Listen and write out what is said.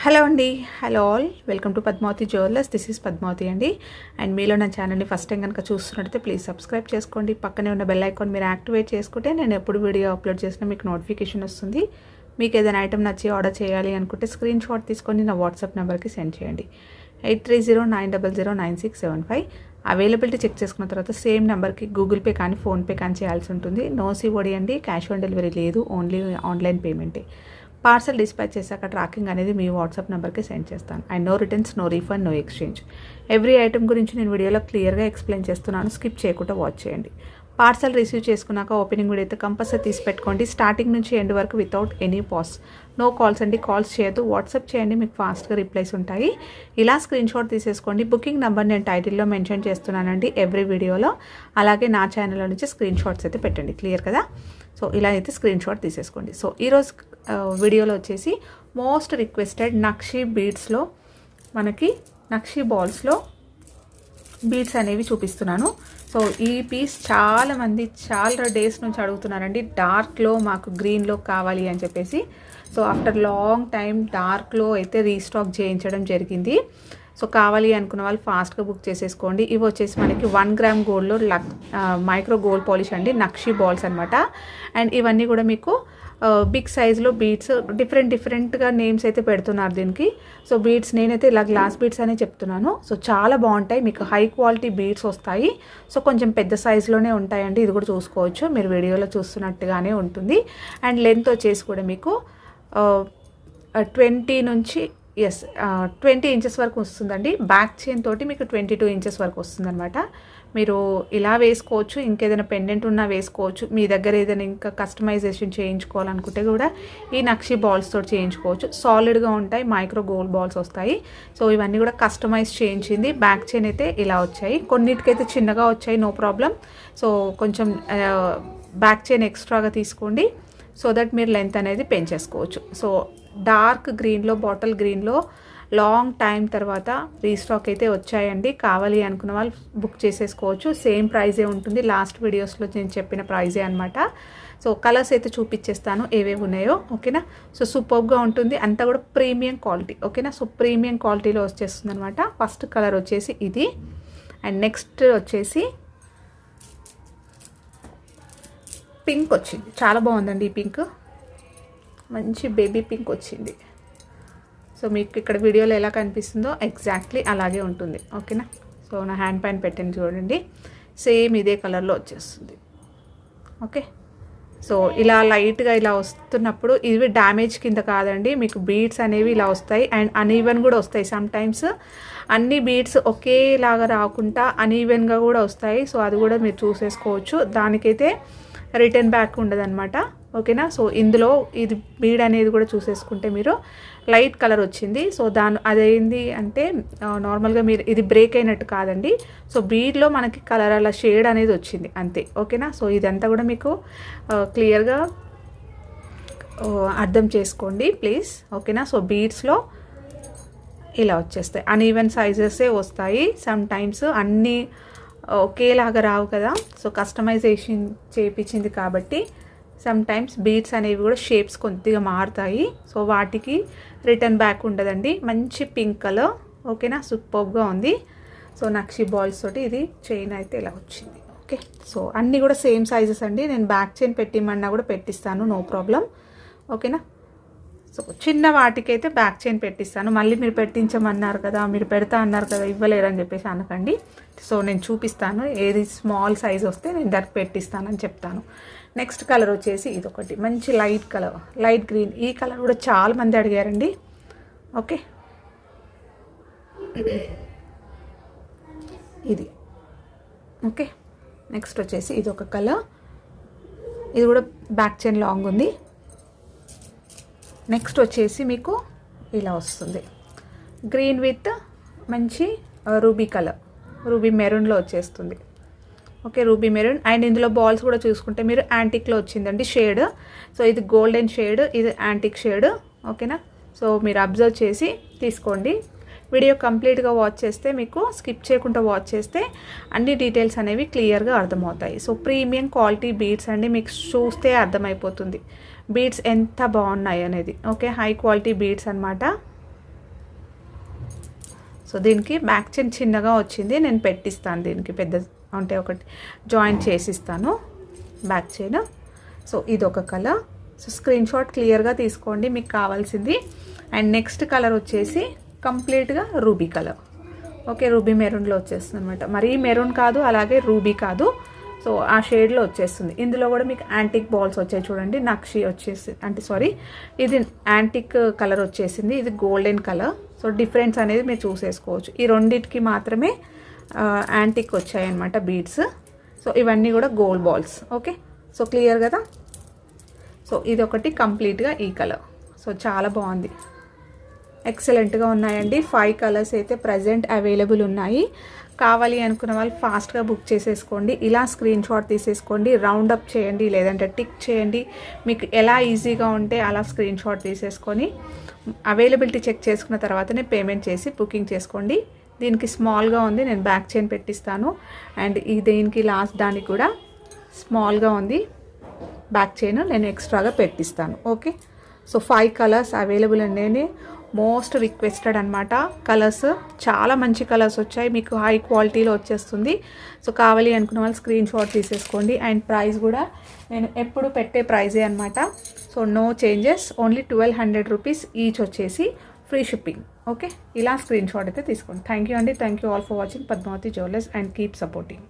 Hello అండి. Hello all, welcome to Padmavati jewellers. This is Padmavati అండి. And మీలో నా ఛానల్ని ఫస్ట్ టైం కనుక చూస్తున్నట్టయితే ప్లీజ్ సబ్స్క్రైబ్ చేసుకోండి. పక్కనే ఉన్న బెల్ ఐకాన్ మీరు యాక్టివేట్ చేసుకుంటే నేను ఎప్పుడు వీడియో అప్లోడ్ చేసినా మీకు నోటిఫికేషన్ వస్తుంది. మీకు ఏదైనా ఐటమ్ నచ్చి ఆర్డర్ చేయాలి అనుకుంటే స్క్రీన్ షాట్ తీసుకొని నా వాట్సాప్ నెంబర్కి సెండ్ చేయండి. 8309009675. అవైలబిలిటీ చెక్ చేసుకున్న తర్వాత సేమ్ నెంబర్కి గూగుల్ పే కానీ ఫోన్పే కానీ చేయాల్సి ఉంటుంది. నో సిఓడి అండి, క్యాష్ ఆన్ డెలివరీ లేదు, ఓన్లీ ఆన్లైన్ పేమెంటే. పార్సల్ డిస్పాచ్ చేశాక ట్రాకింగ్ అనేది మీ వాట్సాప్ నెంబర్కి సెండ్ చేస్తాను. And no returns, no refund, no exchange. Every item గురించి నేను వీడియోలో క్లియర్గా ఎక్స్ప్లెయిన్ చేస్తున్నాను. స్కిప్ చేయకుండా వాచ్ చేయండి. పార్సల్ రిసీవ్ చేసుకున్నాక ఓపెనింగ్ వీడియో అయితే కంపల్సరీ తీసి పెట్టుకోండి. స్టార్టింగ్ నుంచి ఎండ్ వరకు without any pause. No calls అండి, కాల్స్ చేయొద్దు. వాట్సాప్ చేయండి, మీకు ఫాస్ట్గా రిప్లైస్ ఉంటాయి. ఇలా స్క్రీన్ షాట్ తీసేసుకోండి. బుకింగ్ నెంబర్ నేను టైటిల్లో మెన్షన్ చేస్తున్నానండి ఎవ్రీ వీడియోలో. అలాగే నా ఛానల్లో నుంచి స్క్రీన్ షాట్స్ అయితే పెట్టండి. క్లియర్ కదా? సో ఇలా అయితే స్క్రీన్ షాట్ తీసేసుకోండి. సో ఈరోజు వీడియోలో వచ్చేసి మోస్ట్ రిక్వెస్టెడ్ నక్షి బీడ్స్లో మనకి నక్షి బాల్స్లో బీడ్స్ అనేవి చూపిస్తున్నాను. సో ఈ పీస్ చాలామంది చాలా డేస్ నుంచి అడుగుతున్నారండి. డార్క్లో మాకు గ్రీన్లో కావాలి అని చెప్పేసి. సో ఆఫ్టర్ లాంగ్ టైం డార్క్లో అయితే రీస్టాక్ చేయించడం జరిగింది. సో కావాలి అనుకున్న వాళ్ళు ఫాస్ట్గా బుక్ చేసేసుకోండి. ఇవి వచ్చేసి మనకి 1 గ్రామ్ గోల్డ్లో మైక్రో గోల్డ్ పాలిష్ అండి, నక్షి బాల్స్ అనమాట. అండ్ ఇవన్నీ కూడా మీకు బిగ్ సైజులో బీడ్స్ డిఫరెంట్గా నేమ్స్ అయితే పెడుతున్నారు దీనికి. సో బీడ్స్ నేనైతే ఇలా గ్లాస్ బీడ్స్ అనే చెప్తున్నాను. సో చాలా బాగుంటాయి, మీకు హై క్వాలిటీ బీడ్స్ వస్తాయి. సో కొంచెం పెద్ద సైజులోనే ఉంటాయండి. ఇది కూడా చూసుకోవచ్చు, మీరు వీడియోలో చూస్తున్నట్టుగానే ఉంటుంది. అండ్ లెంత్ వచ్చేసి కూడా మీకు 20 నుంచి 20 ఇంచెస్ వరకు వస్తుందండి. బ్యాక్ చైన్ తోటి మీకు 22 ఇంచెస్ వరకు వస్తుందన్నమాట. మీరు ఇలా వేసుకోవచ్చు, ఇంకేదైనా పెండెంట్ ఉన్నా వేసుకోవచ్చు. మీ దగ్గర ఏదైనా ఇంకా కస్టమైజేషన్ చేయించుకోవాలనుకుంటే కూడా ఈ నక్షి బాల్స్ తోటి చేయించుకోవచ్చు. సాలిడ్గా ఉంటాయి, మైక్రో గోల్డ్ బాల్స్ వస్తాయి. సో ఇవన్నీ కూడా కస్టమైజ్ చేయించింది. బ్యాక్ చైన్ అయితే ఇలా వచ్చాయి, కొన్నిటికైతే చిన్నగా వచ్చాయి, నో ప్రాబ్లం. సో కొంచెం బ్యాక్ చైన్ ఎక్స్ట్రాగా తీసుకోండి, సో దట్ మీరు లెంత్ అనేది పెంచేసుకోవచ్చు. సో డార్క్ గ్రీన్లో, బాటిల్ గ్రీన్లో లాంగ్ టైం తర్వాత రీస్టాక్ అయితే వచ్చాయండి. కావాలి అనుకున్న వాళ్ళు బుక్ చేసేసుకోవచ్చు. సేమ్ ప్రైజే ఉంటుంది, లాస్ట్ వీడియోస్లో నేను చెప్పిన ప్రైజే అనమాట. సో కలర్స్ అయితే చూపించేస్తాను ఏవేవి ఉన్నాయో, ఓకేనా. సో సూపర్గా ఉంటుంది, అంతా కూడా ప్రీమియం క్వాలిటీ, ఓకేనా. సో ప్రీమియం క్వాలిటీలో వచ్చేస్తుంది అనమాట. ఫస్ట్ కలర్ వచ్చేసి ఇది. అండ్ నెక్స్ట్ వచ్చేసి పింక్ వచ్చింది, చాలా బాగుందండి ఈ పింక్, మంచి బేబీ పింక్ వచ్చింది. సో మీకు ఇక్కడ వీడియోలో ఎలా కనిపిస్తుందో ఎగ్జాక్ట్లీ అలాగే ఉంటుంది, ఓకేనా. సో నా హ్యాండ్ పైన పెట్టింది చూడండి, సేమ్ ఇదే కలర్లో వచ్చేస్తుంది, ఓకే. సో ఇలా లైట్గా ఇలా వస్తున్నప్పుడు ఇవి డ్యామేజ్ కింద కాదండి, మీకు బీడ్స్ అనేవి ఇలా వస్తాయి. అండ్ అన్ఈవెన్ కూడా వస్తాయి సమ్టైమ్స్. అన్ని బీడ్స్ ఒకేలాగా రాకుండా అన్ఈవెన్గా కూడా వస్తాయి. సో అది కూడా మీరు చూసేసుకోవచ్చు. దానికైతే రిటర్న్ బ్యాక్ ఉండదన్నమాట, ఓకేనా. సో ఇందులో ఇది బీడ్ అనేది కూడా చూసేసుకుంటే మీరు లైట్ కలర్ వచ్చింది. సో అదేంది అంటే నార్మల్గా మీరు ఇది బ్రేక్ అయినట్టు కాదండి. సో బీడ్లో మనకి కలర్ అలా షేడ్ అనేది వచ్చింది అంతే, ఓకేనా. సో ఇదంతా కూడా మీకు క్లియర్గా అర్థం చేసుకోండి ప్లీజ్, ఓకేనా. సో బీడ్స్లో ఇలా వచ్చేస్తాయి, అన్ఈవెన్ సైజెసే వస్తాయి. సమ్ టైమ్స్ అన్నీ ఒకేలాగా రావు కదా. సో కస్టమైజేషన్ చేయించింది కాబట్టి సమ్ టైమ్స్ బీడ్స్ అనేవి కూడా షేప్స్ కొద్దిగా మారుతాయి. సో వాటికి రిటర్న్ బ్యాక్ ఉండదండి. మంచి పింక్ కలర్, ఓకేనా, సూపర్గా ఉంది. సో నక్షి బాల్స్ తోటి ఇది చైన్ అయితే ఇలా వచ్చింది, ఓకే. సో అన్నీ కూడా సేమ్ సైజెస్ అండి. నేను బ్యాక్ చైన్ పెట్టిమన్నా కూడా పెట్టిస్తాను, నో ప్రాబ్లం, ఓకేనా. సో చిన్న వాటికైతే బ్యాక్ చైన్ పెట్టిస్తాను. మళ్ళీ మీరు పెట్టించమన్నారు కదా, మీరు పెడతా అన్నారు కదా, ఇవ్వలేరని చెప్పేసి అనకండి. సో నేను చూపిస్తాను, ఏది స్మాల్ సైజ్ వస్తే నేను దానికి పెట్టిస్తానని చెప్తాను. నెక్స్ట్ కలర్ వచ్చేసి ఇది ఒకటి మంచి లైట్ కలర్, లైట్ గ్రీన్. ఈ కలర్ కూడా చాలామంది అడిగారండి, ఓకే. ఇది ఓకే. నెక్స్ట్ వచ్చేసి ఇది ఒక కలర్, ఇది కూడా బ్యాక్ చైన్ లాంగ్ ఉంది. నెక్స్ట్ వచ్చేసి మీకు ఇలా వస్తుంది, గ్రీన్ విత్ మంచి రూబీ కలర్, రూబీ మెరూన్లో వచ్చేస్తుంది, ఓకే, రూబీ మెరూన్. అండ్ ఇందులో బాల్స్ కూడా చూసుకుంటే మీరు యాంటిక్లో వచ్చిందండి షేడ్. సో ఇది గోల్డెన్ షేడ్, ఇది యాంటిక్ షేడ్, ఓకేనా. సో మీరు అబ్జర్వ్ చేసి తీసుకోండి. వీడియో కంప్లీట్గా వాచ్ చేస్తే, మీకు స్కిప్ చేయకుండా వాచ్ చేస్తే అన్ని డీటెయిల్స్ అనేవి క్లియర్గా అర్థమవుతాయి. సో ప్రీమియం క్వాలిటీ బీడ్స్ అండి, మీకు చూస్తే అర్థమైపోతుంది బీడ్స్ ఎంత బాగున్నాయి అనేది, ఓకే. హై క్వాలిటీ బీడ్స్ అనమాట. సో దీనికి బ్యాక్ చైన్ చిన్నగా వచ్చింది, నేను పెట్టిస్తాను దీనికి పెద్ద అంటే ఒకటి జాయింట్ చేసిస్తాను బ్యాక్ చైన్. సో ఇది ఒక కలర్. సో స్క్రీన్ షాట్ క్లియర్గా తీసుకోండి మీకు కావాల్సింది. అండ్ నెక్స్ట్ కలర్ వచ్చేసి కంప్లీట్గా రూబీ కలర్. ఓకే, రూబీ మెరూన్లో వచ్చేస్తుంది అనమాట. మరీ మెరూన్ కాదు, అలాగే రూబీ కాదు. సో ఆ షేడ్లో వచ్చేస్తుంది. ఇందులో కూడా మీకు యాంటిక్ బాల్స్ వచ్చాయి చూడండి, నక్షి వచ్చేసి అంటే సారీ ఇది యాంటిక్ కలర్ వచ్చేసింది, ఇది గోల్డెన్ కలర్. సో డిఫరెన్స్ అనేది మీరు చూసేసుకోవచ్చు. ఈ రెండింటికి మాత్రమే యాంటిక్ వచ్చాయన్నమాట బీడ్స్. సో ఇవన్నీ కూడా gold balls. Okay, so clear కదా. సో ఇది ఒకటి కంప్లీట్గా ఈ కలర్. సో చాలా బాగుంది, ఎక్సలెంట్గా ఉన్నాయండి. 5 కలర్స్ అయితే ప్రజెంట్ అవైలబుల్ ఉన్నాయి. కావాలి అనుకున్న వాళ్ళు ఫాస్ట్గా బుక్ చేసేసుకోండి. ఇలా స్క్రీన్ షాట్ తీసేసుకోండి, రౌండ్ అప్ చేయండి, లేదంటే టిక్ చేయండి. మీకు ఎలా ఈజీగా ఉంటే అలా స్క్రీన్ షాట్ తీసేసుకొని అవైలబిలిటీ చెక్ చేసుకున్న తర్వాతనే పేమెంట్ చేసి బుకింగ్ చేసుకోండి. దీనికి స్మాల్గా ఉంది, నేను బ్యాక్ చైన్ పెట్టిస్తాను. అండ్ ఈ దీనికి లాస్ట్ దానికి కూడా స్మాల్గా ఉంది బ్యాక్ చైన్, నేను ఎక్స్ట్రాగా పెట్టిస్తాను. ఓకే, సో 5 కలర్స్ అవైలబుల్ అండి. మోస్ట్ రిక్వెస్టెడ్ అనమాట కలర్స్. చాలా మంచి కలర్స్ వచ్చాయి, మీకు హై క్వాలిటీలో వచ్చేస్తుంది. సో కావాలి అనుకున్న వాళ్ళు స్క్రీన్ షాట్ తీసేసుకోండి. అండ్ ప్రైస్ కూడా నేను ఎప్పుడు పెట్టే ప్రైజే అనమాట. So no changes, only 1200 rupees each వచ్చేసి, ఫ్రీ షిప్పింగ్. ఓకే, ఇలా స్క్రీన్ షాట్ అయితే తీసుకోండి. థ్యాంక్ యూ అండి. Thank you all for watching Padmavati jewellers and keep supporting.